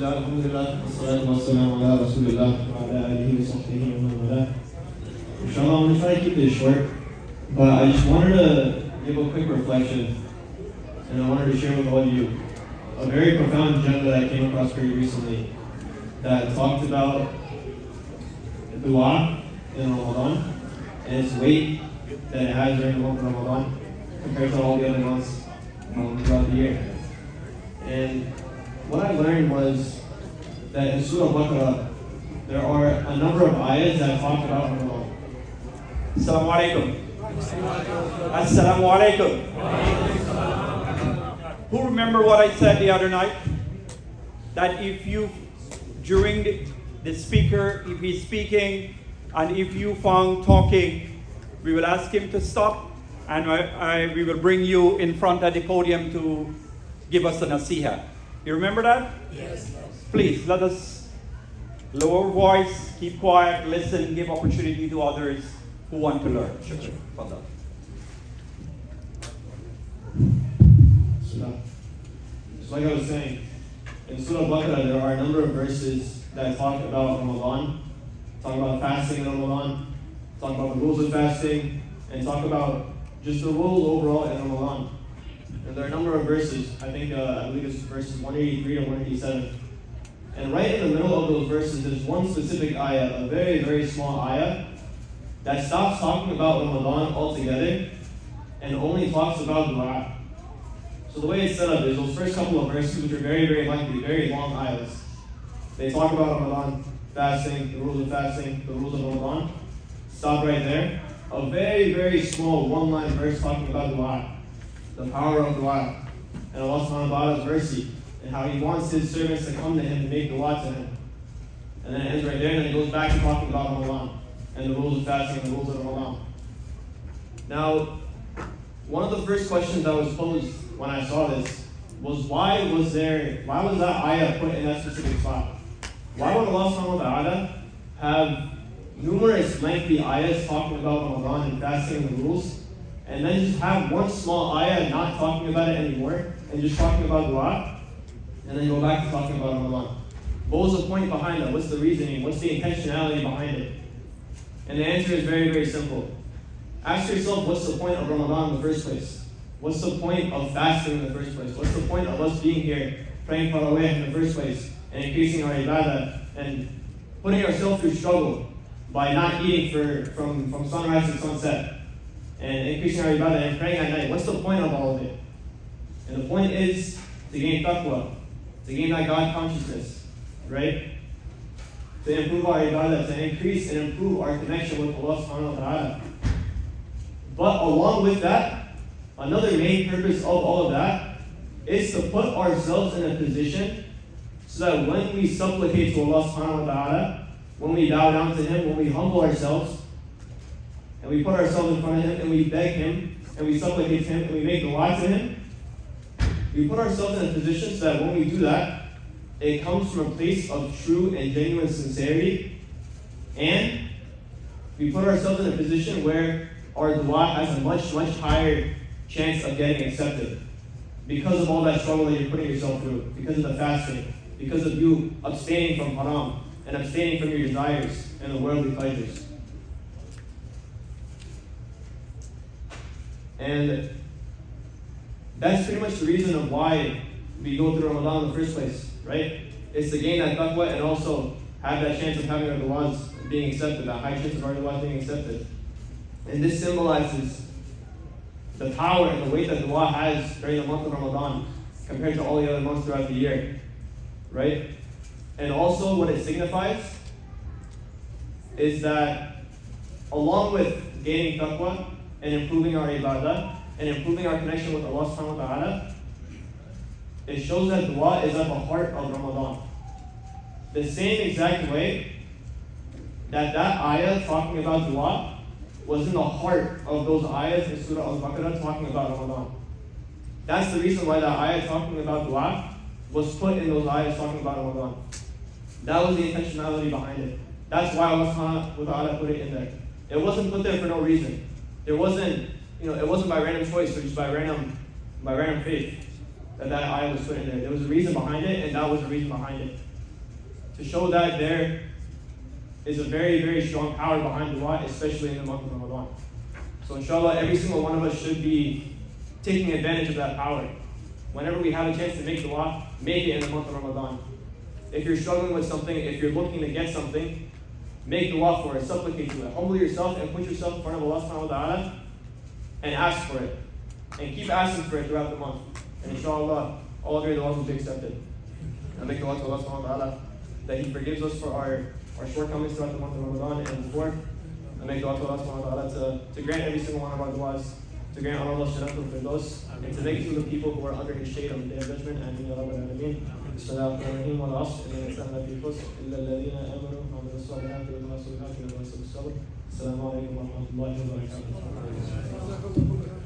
Bismillah, alhamdulillah, wassalatu wassalamu ala rasulillah wa ala alihi wa sahbihi wa man wala. Inshallah, I'm going to try to keep this short, but I just wanted to give a quick reflection, and I wanted to share with all of you a very profound gem that I came across very recently that talked about dua in Ramadan and its weight that it has during the month of Ramadan compared to all the other months throughout the year. And what I learned was that in Surah Al-Baqarah, there are a number of ayahs that talk about Ramadan. Assalamu alaikum. Assalamu alaikum. Who remember what I said the other night? That if you, during the speaker, if he's speaking, and if you found talking, we will ask him to stop, and we will bring you in front at the podium to give us a nasiha. You remember that? Yes. Please, let us lower voice, keep quiet, listen, give opportunity to others who want to learn. Fadal. Just like I was saying, in Surah Al-Baqarah, there are a number of verses that talk about Ramadan, talk about fasting in Ramadan, talk about the rules of fasting, and talk about just the rules overall in Ramadan. And there are a number of verses. I believe it's verses 183 to 187. And right in the middle of those verses, there's one specific ayah, a very, very small ayah, that stops talking about Ramadan altogether and only talks about dua. So the way it's set up is those first couple of verses, which are very, very lengthy, very long ayahs, they talk about Ramadan, fasting, the rules of fasting, the rules of Ramadan. Stop right there. A very, very small one-line verse talking about dua, the power of dua, and Allah subhanahu wa ta'ala's mercy, and how He wants His servants to come to Him and make dua to Him. And then it ends right there, and then it goes back to talking about Ramadan, and the rules of fasting, and the rules of Ramadan. Now, one of the first questions that was posed when I saw this was why was that ayah put in that specific spot? Why would Allah subhanahu wa ta'ala have numerous lengthy ayahs talking about Ramadan and fasting and the rules, and then just have one small ayah not talking about it anymore and just talking about dua, and then go back to talking about Ramadan? What was the point behind that? What's the reasoning? What's the intentionality behind it? And the answer is very, very simple. Ask yourself, what's the point of Ramadan in the first place? What's the point of fasting in the first place? What's the point of us being here, praying Tarawih in the first place, and increasing our ibadah, and putting ourselves through struggle by not eating from sunrise to sunset, and increasing our ibadah and praying at night? What's the point of all of it? And the point is to gain taqwa, to gain that God consciousness, right? To improve our ibadah, to increase and improve our connection with Allah subhanahu wa ta'ala. But along with that, another main purpose of all of that is to put ourselves in a position so that when we supplicate to Allah subhanahu wa ta'ala, when we bow down to Him, when we humble ourselves, and we put ourselves in front of Him, and we beg Him, and we supplicate to Him, and we make dua to Him, we put ourselves in a position so that when we do that, it comes from a place of true and genuine sincerity, and we put ourselves in a position where our dua has a much, much higher chance of getting accepted because of all that struggle that you're putting yourself through, because of the fasting, because of you abstaining from haram and abstaining from your desires and the worldly pleasures. And that's pretty much the reason of why we go through Ramadan in the first place, right? It's to gain that taqwa and also have that chance of having our du'as being accepted, that high chance of our du'as being accepted. And this symbolizes the power and the weight that dua has during the month of Ramadan compared to all the other months throughout the year, right? And also what it signifies is that along with gaining taqwa and improving our ibadah and improving our connection with Allah subhanahu wa ta'ala, it shows that dua is at the heart of Ramadan. The same exact way that ayah talking about dua was in the heart of those ayahs in Surah Al-Baqarah talking about Ramadan. That's the reason why that ayah talking about dua was put in those ayahs talking about Ramadan. That was the intentionality behind it. That's why Allah subhanahu wa ta'ala put it in there. It wasn't put there for no reason. It wasn't by random choice or just by random faith that ayah was put in there. There was a reason behind it, and that was the reason behind it. to show that there is a very, very strong power behind dua, especially in the month of Ramadan. So inshallah, every single one of us should be taking advantage of that power. Whenever we have a chance to make dua, make it in the month of Ramadan. If you're struggling with something, if you're looking to get something, make dua for it, supplicate to it. Humble yourself and put yourself in front of Allah subhanahu wa ta'ala and ask for it. And keep asking for it throughout the month. And inshallah, all of your du'as will be accepted. And make dua to Allah subhanahu wa ta'ala that He forgives us for our shortcomings throughout the month of Ramadan and before. And make dua to Allah subhanahu wa ta'ala to grant every single one of our du'as, to grant Allah sharatul firdaus, and to make it to the people who are under His shade on the day of judgment. Ameen ya Rabbal Alameen. Bismillahirrahmanirrahim. Wal asr. Inna al-insana lafi khusr illa alladhina amanu wa amilu s-salihati wa tawassaw bil haqqi wa tawassaw bis sabr. Assalamu alaikum wa rahmatullahi wa barakatuh.